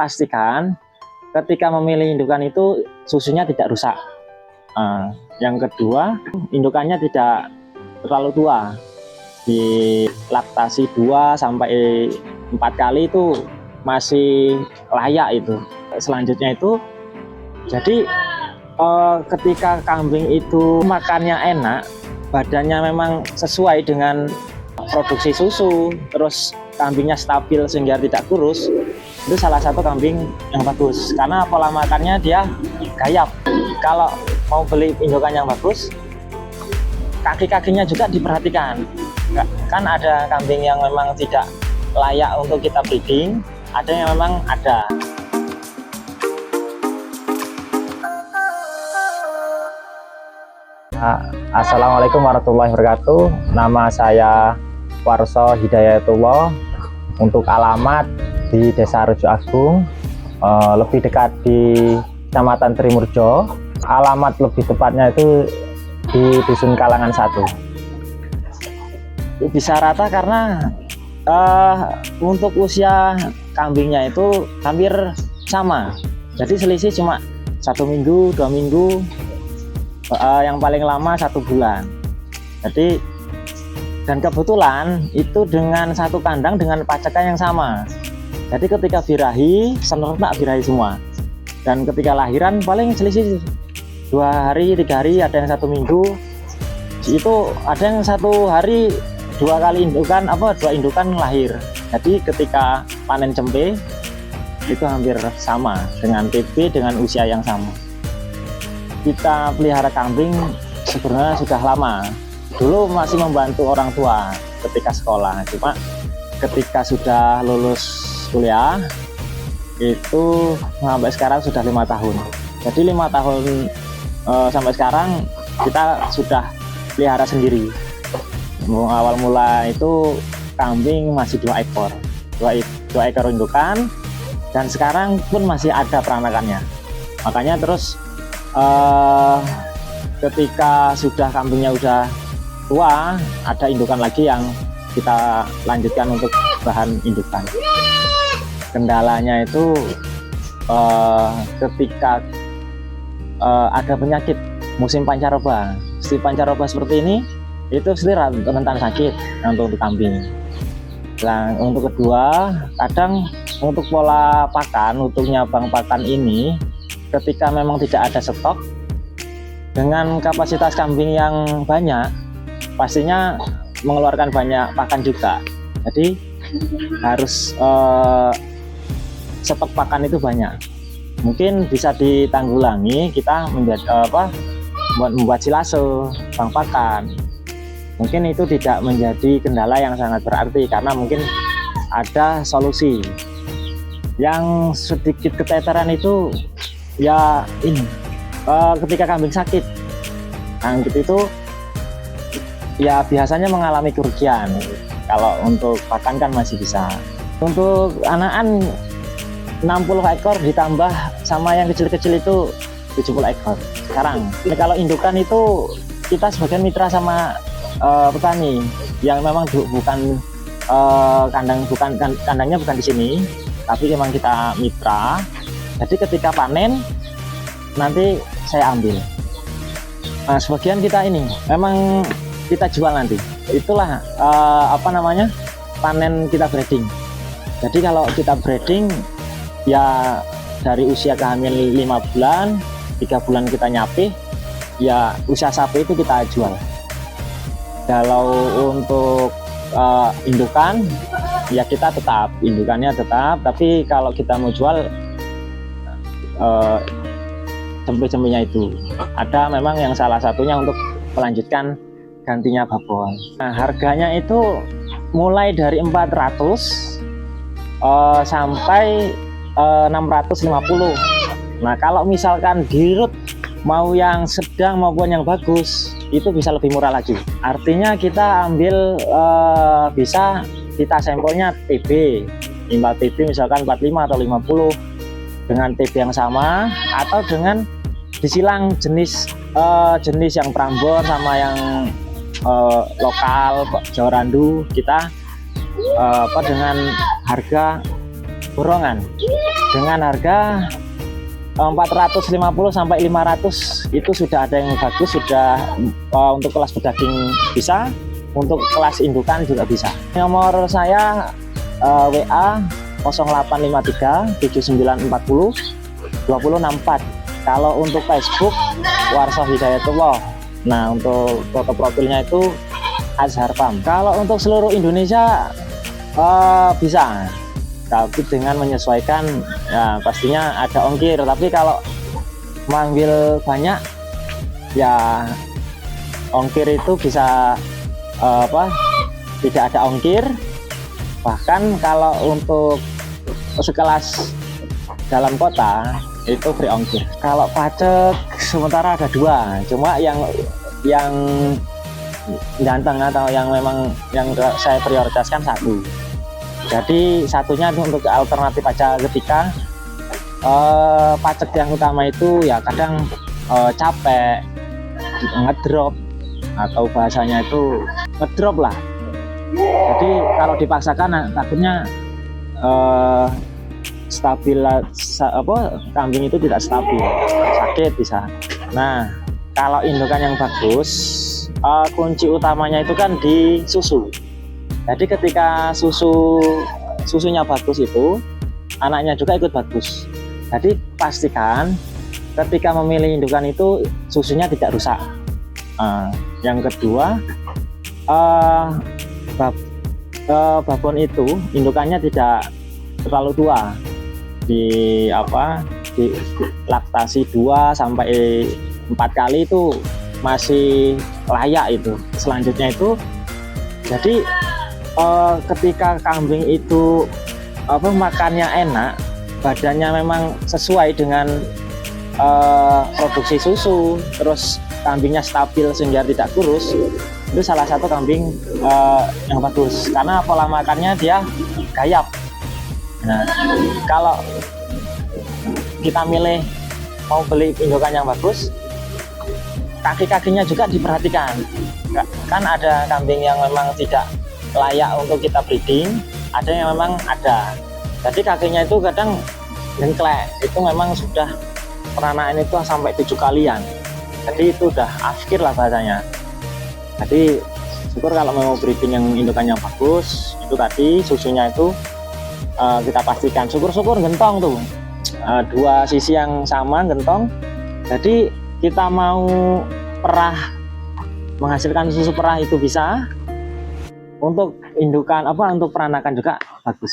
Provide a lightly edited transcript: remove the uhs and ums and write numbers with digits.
Pastikan ketika memilih indukan itu susunya tidak rusak. Yang kedua, indukannya tidak terlalu tua. Di laktasi 2 sampai 4 kali itu masih layak itu. Selanjutnya itu, jadi ketika kambing itu makannya enak, badannya memang sesuai dengan produksi susu, terus kambingnya stabil sehingga tidak kurus, itu salah satu kambing yang bagus karena pola makannya dia gayap. Kalau mau beli indukan yang bagus, kaki-kakinya juga diperhatikan. Kan ada kambing yang memang tidak layak untuk kita breeding, ada yang memang ada. Assalamualaikum warahmatullahi wabarakatuh. Nama saya Warso Hidayatullah. Untuk alamat di Desa Rujuk Agung, lebih dekat di Kecamatan Trimurjo. Alamat lebih tepatnya itu di Dusun Kalangan 1. Bisa rata karena untuk usia kambingnya itu hampir sama. Jadi selisih cuma 1 minggu, 2 minggu, yang paling lama 1 bulan. Jadi dan kebetulan itu dengan satu kandang dengan pacakan yang sama. Jadi ketika birahi, senernak birahi semua. Dan ketika lahiran paling selisih 2 hari, 3 hari, ada yang 1 minggu. Itu ada yang 1 hari 2 kali indukan, 2 indukan lahir. Jadi ketika panen cempe itu hampir sama dengan TB dengan usia yang sama. Kita pelihara kambing sebenarnya sudah lama. Dulu masih membantu orang tua ketika sekolah, cuma ketika sudah lulus kuliah itu sampai sekarang sudah 5 tahun. Jadi 5 tahun sampai sekarang kita sudah pelihara sendiri. Awal mula itu kambing masih 2 ekor, 2 ekor indukan, dan sekarang pun masih ada peranakannya. Makanya terus ketika sudah kambingnya udah tua, ada indukan lagi yang kita lanjutkan untuk bahan indukan. Kendalanya itu ketika ada penyakit musim pancaroba. Si pancaroba seperti ini itu rentan sakit untuk kambing. Nah, untuk kedua, kadang untuk pola pakan, untuk nyabang pakan ini, ketika memang tidak ada stok, dengan kapasitas kambing yang banyak, pastinya mengeluarkan banyak pakan juga. Jadi harus stok pakan itu banyak. Mungkin bisa ditanggulangi kita membuat silase bank pakan. Mungkin itu tidak menjadi kendala yang sangat berarti karena mungkin ada solusi. Yang sedikit keteteran itu ya ini ketika kambing sakit. Kambing itu ya biasanya mengalami kerugian. Kalau untuk pakan kan masih bisa. Untuk anakan 60 ekor ditambah sama yang kecil-kecil itu 70 ekor sekarang. Kalau indukan itu kita sebagai mitra sama petani yang memang bukan kandangnya bukan di sini, tapi memang kita mitra. Jadi ketika panen nanti saya ambil. Nah, sebagian kita ini memang kita jual nanti. Itulah panen kita breeding. Jadi kalau kita breeding ya dari usia kehamil 5 bulan, 3 bulan kita nyapih, ya usia sapi itu kita jual. Kalau untuk indukan ya kita tetap, indukannya tetap, tapi kalau kita mau jual cempe-cempenya itu ada memang yang salah satunya untuk melanjutkan gantinya babon. Nah, harganya itu mulai dari 400 sampai 650. Nah, kalau misalkan dirut mau yang sedang maupun yang bagus itu bisa lebih murah lagi. Artinya kita ambil bisa kita sampelnya TB, imbal TB misalkan 45 atau 50 dengan TB yang sama, atau dengan disilang jenis yang Prambon sama yang lokal Jawa Randu, kita dengan harga borongan. dengan harga 450 sampai 500 itu sudah ada yang bagus, sudah untuk kelas pedaging bisa, untuk kelas indukan juga bisa. Nomor saya WA 0853 7940 2064. Kalau untuk Facebook Warso Hidayatullah. Nah, untuk foto profilnya itu Azhar Farm. Kalau untuk seluruh Indonesia bisa, tapi dengan menyesuaikan, ya pastinya ada ongkir. Tapi kalau manggil banyak ya ongkir itu bisa tidak ada ongkir. Bahkan kalau untuk sekelas dalam kota itu free ongkir. Kalau pacek sementara ada 2, cuma yang ganteng atau yang memang yang saya prioritaskan 1. Jadi satunya untuk alternatif aja ketika pacek yang utama itu ya kadang capek, ngedrop, atau bahasanya itu ngedrop lah. Jadi kalau dipaksakan takutnya kambing itu tidak stabil, sakit bisa. Nah, kalau indukan yang bagus, kunci utamanya itu kan di susu. Jadi ketika susunya bagus itu anaknya juga ikut bagus. Jadi pastikan ketika memilih indukan itu susunya tidak rusak. Yang kedua, babon itu indukannya tidak terlalu tua, di laktasi 2 sampai 4 kali itu masih layak itu. Selanjutnya itu jadi ketika kambing itu makannya enak, badannya memang sesuai dengan produksi susu, terus kambingnya stabil sehingga tidak kurus, itu salah satu kambing yang bagus karena pola makannya dia gayap. Nah, kalau kita milih mau beli indukan yang bagus, kaki-kakinya juga diperhatikan. Kan ada kambing yang memang tidak layak untuk kita breeding, ada yang memang ada. Jadi kakinya itu kadang dengklek, itu memang sudah peranakan itu sampai 7 kalian. Jadi itu udah akhir lah bahasanya. Jadi syukur kalau mau breeding yang indukan yang bagus, itu tadi susunya itu kita pastikan. Syukur-syukur gentong tuh, 2 sisi yang sama gentong. Jadi kita mau perah, menghasilkan susu perah itu bisa. Untuk indukan untuk peranakan juga bagus.